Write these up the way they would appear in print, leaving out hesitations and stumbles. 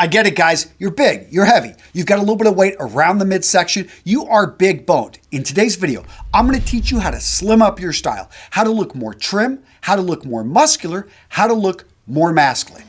I get it, guys. You're big, you're heavy. You've got a little bit of weight around the midsection. You are big boned. In today's video, I'm gonna teach you how to slim up your style, how to look more trim, how to look more muscular, how to look more masculine.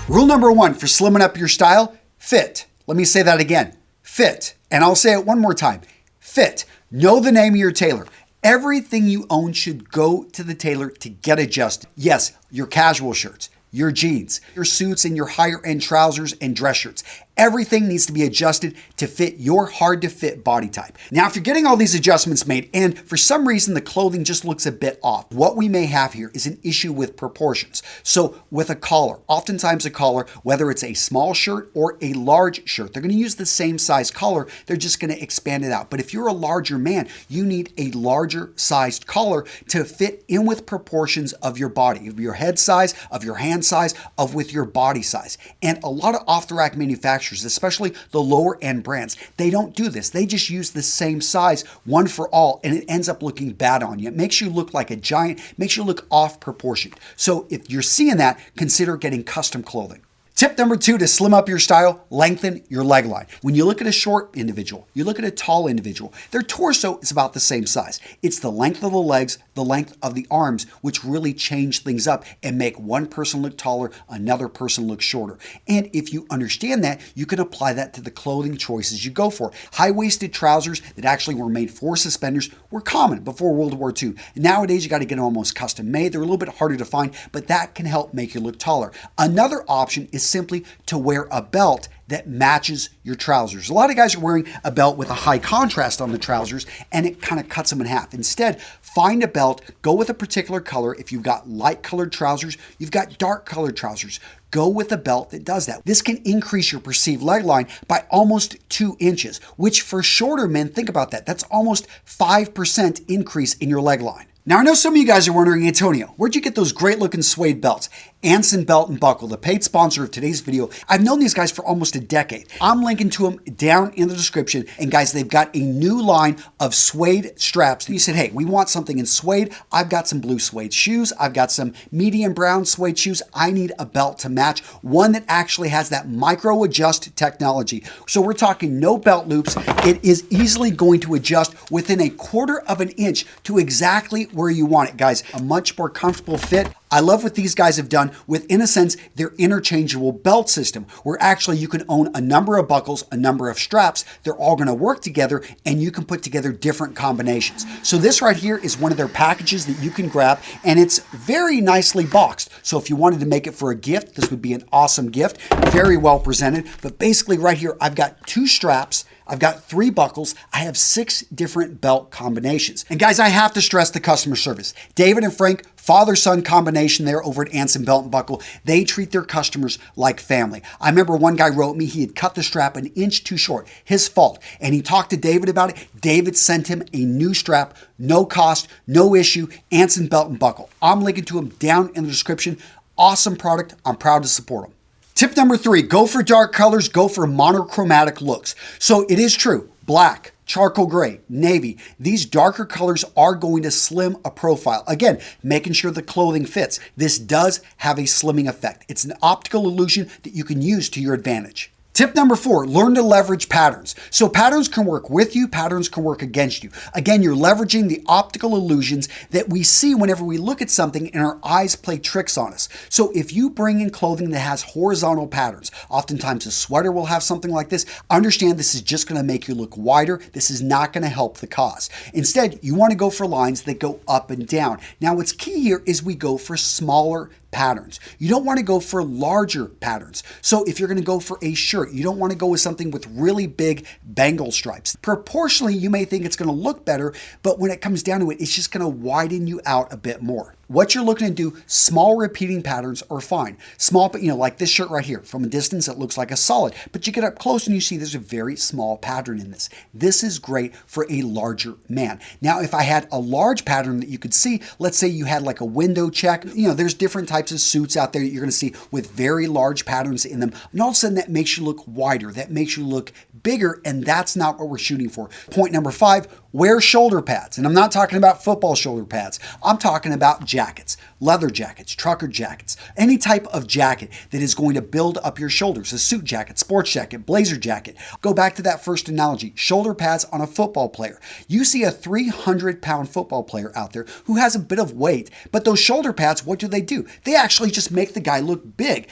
Rule number one for slimming up your style, fit. Let me say that again, fit. And I'll say it one more time, fit. Know the name of your tailor. Everything you own should go to the tailor to get adjusted. Yes, your casual shirts, your jeans, your suits, and your higher end trousers and dress shirts. Everything needs to be adjusted to fit your hard to fit body type. Now, if you're getting all these adjustments made and for some reason the clothing just looks a bit off, what we may have here is an issue with proportions. So with a collar, oftentimes a collar, whether it's a small shirt or a large shirt, they're gonna use the same size collar, they're just gonna expand it out. But if you're a larger man, you need a larger sized collar to fit in with proportions of your body, of your head size, of your hand size, with your body size. And a lot of off-the-rack manufacturers, especially the lower end brands, they don't do this. They just use the same size, one for all, and it ends up looking bad on you. It makes you look like a giant, makes you look off proportioned. So if you're seeing that, consider getting custom clothing. Tip number two to slim up your style, lengthen your leg line. When you look at a short individual, you look at a tall individual, their torso is about the same size. It's the length of the legs, the length of the arms, which really change things up and make one person look taller, another person look shorter. And if you understand that, you can apply that to the clothing choices you go for. High-waisted trousers that actually were made for suspenders were common before World War II. Nowadays, you got to get them almost custom made. They're a little bit harder to find, but that can help make you look taller. Another option is simply to wear a belt that matches your trousers. A lot of guys are wearing a belt with a high contrast on the trousers and it kind of cuts them in half. Instead, find a belt, go with a particular color. If you've got light colored trousers, you've got dark colored trousers, go with a belt that does that. This can increase your perceived leg line by almost 2 inches, which for shorter men, think about that. That's almost 5% increase in your leg line. Now, I know some of you guys are wondering, Antonio, where'd you get those great looking suede belts? Anson Belt and Buckle, the paid sponsor of today's video. I've known these guys for almost a decade. I'm linking to them down in the description. And guys, they've got a new line of suede straps. You said, hey, we want something in suede. I've got some blue suede shoes. I've got some medium brown suede shoes. I need a belt to match, one that actually has that micro adjust technology. So we're talking no belt loops. It is easily going to adjust within 1/4 of an inch to exactly where you want it, guys. A much more comfortable fit. I love what these guys have done with, in a sense, their interchangeable belt system, where actually you can own a number of buckles, a number of straps. They're all going to work together and you can put together different combinations. So this right here is one of their packages that you can grab and it's very nicely boxed. So if you wanted to make it for a gift, this would be an awesome gift. Very well presented. But basically right here, I've got 2 straps. I've got 3 buckles. I have 6 different belt combinations. And guys, I have to stress the customer service. David and Frank, father-son combination there over at Anson Belt and Buckle. They treat their customers like family. I remember one guy wrote me, he had cut the strap 1 inch too short, his fault. And he talked to David about it. David sent him a new strap, no cost, no issue, Anson Belt and Buckle. I'm linking to him down in the description. Awesome product. I'm proud to support him. Tip number 3, go for dark colors, go for monochromatic looks. So it is true, black, charcoal gray, navy, these darker colors are going to slim a profile. Again, making sure the clothing fits. This does have a slimming effect. It's an optical illusion that you can use to your advantage. Tip number 4, learn to leverage patterns. So patterns can work with you, patterns can work against you. Again, you're leveraging the optical illusions that we see whenever we look at something and our eyes play tricks on us. So if you bring in clothing that has horizontal patterns, oftentimes a sweater will have something like this, understand this is just gonna make you look wider. This is not gonna help the cause. Instead, you wanna go for lines that go up and down. Now, what's key here is we go for smaller patterns. You don't want to go for larger patterns. So if you're going to go for a shirt, you don't want to go with something with really big bangle stripes. Proportionally, you may think it's going to look better, but when it comes down to it, it's just going to widen you out a bit more. What you're looking to do, small repeating patterns are fine. Small, but like this shirt right here, from a distance, it looks like a solid, but you get up close and you see there's a very small pattern in this. This is great for a larger man. Now, if I had a large pattern that you could see, let's say you had like a window check, there's different types of suits out there that you're going to see with very large patterns in them. And all of a sudden that makes you look wider, that makes you look bigger, and that's not what we're shooting for. Point number 5, wear shoulder pads. And I'm not talking about football shoulder pads. I'm talking about jackets, leather jackets, trucker jackets, any type of jacket that is going to build up your shoulders, a suit jacket, sports jacket, blazer jacket. Go back to that first analogy, shoulder pads on a football player. You see a 300-pound football player out there who has a bit of weight, but those shoulder pads, what do? They actually just make the guy look big.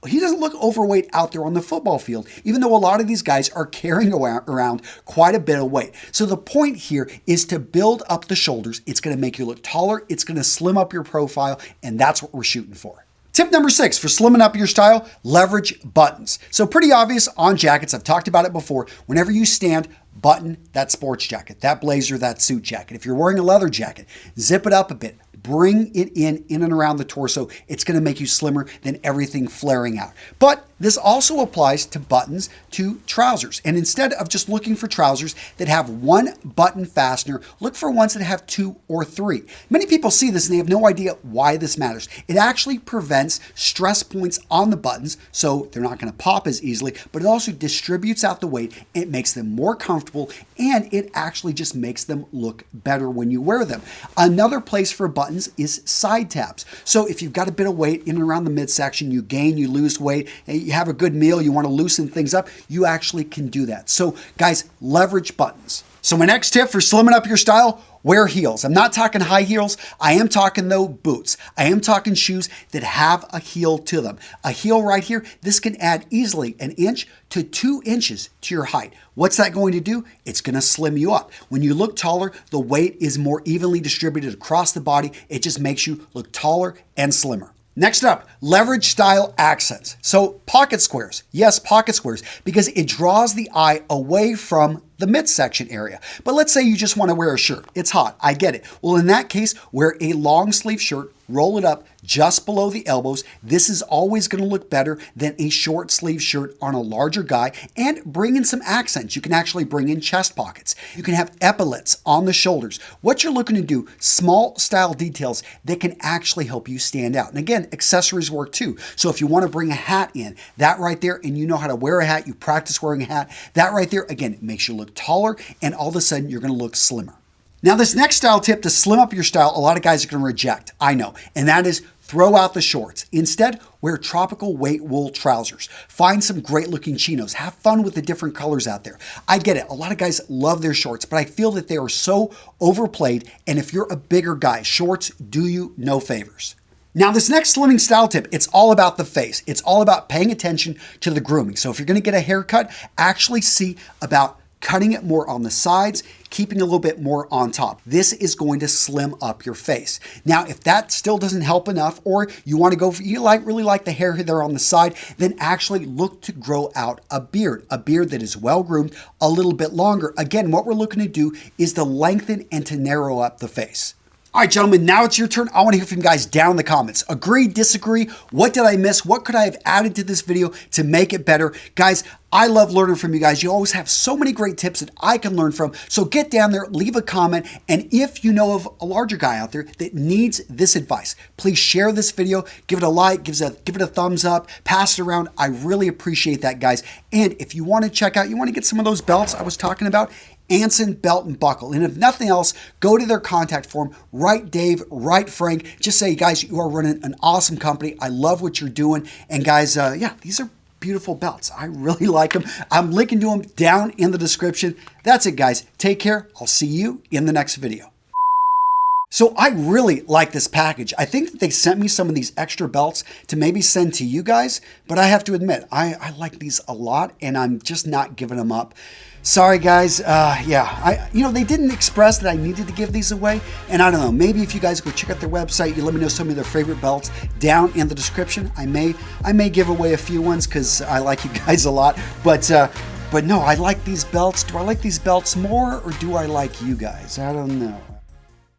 He doesn't look overweight out there on the football field, even though a lot of these guys are carrying around quite a bit of weight. So the point here is to build up the shoulders. It's going to make you look taller. It's going to slim up your profile, and that's what we're shooting for. Tip number 6 for slimming up your style, leverage buttons. So pretty obvious on jackets. I've talked about it before. Whenever you stand, button that sports jacket, that blazer, that suit jacket. If you're wearing a leather jacket, zip it up a bit. Bring it in and around the torso. It's going to make you slimmer than everything flaring out. But this also applies to buttons to trousers. And instead of just looking for trousers that have one button fastener, look for ones that have 2 or 3. Many people see this and they have no idea why this matters. It actually prevents stress points on the buttons, so they're not going to pop as easily, but it also distributes out the weight. It makes them more comfortable, and it actually just makes them look better when you wear them. Another place for buttons is side tabs. So if you've got a bit of weight in and around the midsection, you gain, you lose weight, and you have a good meal, you want to loosen things up, you actually can do that. So guys, leverage buttons. So my next tip for slimming up your style, wear heels. I'm not talking high heels. I am talking though boots. I am talking shoes that have a heel to them. A heel right here, this can add easily 1 inch to 2 inches to your height. What's that going to do? It's going to slim you up. When you look taller, the weight is more evenly distributed across the body. It just makes you look taller and slimmer. Next up, leverage style accents. So pocket squares. Yes, pocket squares, because it draws the eye away from the midsection area. But let's say you just want to wear a shirt. It's hot. I get it. Well, in that case, wear a long sleeve shirt, roll it up just below the elbows. This is always going to look better than a short sleeve shirt on a larger guy, and bring in some accents. You can actually bring in chest pockets. You can have epaulets on the shoulders. What you're looking to do, small style details that can actually help you stand out. And again, accessories work too. So if you want to bring a hat in, that right there, and you know how to wear a hat, you practice wearing a hat, that right there, again, it makes you look taller, and all of a sudden you're going to look slimmer. Now, this next style tip to slim up your style, a lot of guys are going to reject, I know, and that is throw out the shorts. Instead, wear tropical weight wool trousers. Find some great looking chinos. Have fun with the different colors out there. I get it. A lot of guys love their shorts, but I feel that they are so overplayed, and if you're a bigger guy, shorts do you no favors. Now, this next slimming style tip, it's all about the face. It's all about paying attention to the grooming. So if you're going to get a haircut, actually see about cutting it more on the sides, keeping a little bit more on top. This is going to slim up your face. Now, if that still doesn't help enough, or you want to go for, really like the hair there on the side, then actually look to grow out a beard that is well groomed, a little bit longer. Again, what we're looking to do is to lengthen and to narrow up the face. All right, gentlemen, now it's your turn. I want to hear from you guys down in the comments. Agree, disagree? What did I miss? What could I have added to this video to make it better? Guys, I love learning from you guys. You always have so many great tips that I can learn from. So get down there, leave a comment, and if you know of a larger guy out there that needs this advice, please share this video, give it a like, give it a thumbs up, pass it around. I really appreciate that, guys. And if you want to check out, you want to get some of those belts I was talking about, Anson Belt and Buckle. And if nothing else, go to their contact form, write Dave, write Frank, just say, guys, you are running an awesome company. I love what you're doing. And guys, yeah, these are beautiful belts. I really like them. I'm linking to them down in the description. That's it, guys. Take care. I'll see you in the next video. So I really like this package. I think that they sent me some of these extra belts to maybe send to you guys, but I have to admit, I like these a lot, and I'm just not giving them up. Sorry, guys. Yeah, they didn't express that I needed to give these away, and I don't know. Maybe if you guys go check out their website, you let me know some of their favorite belts down in the description. I may give away a few ones because I like you guys a lot. But no, I like these belts. Do I like these belts more, or do I like you guys? I don't know.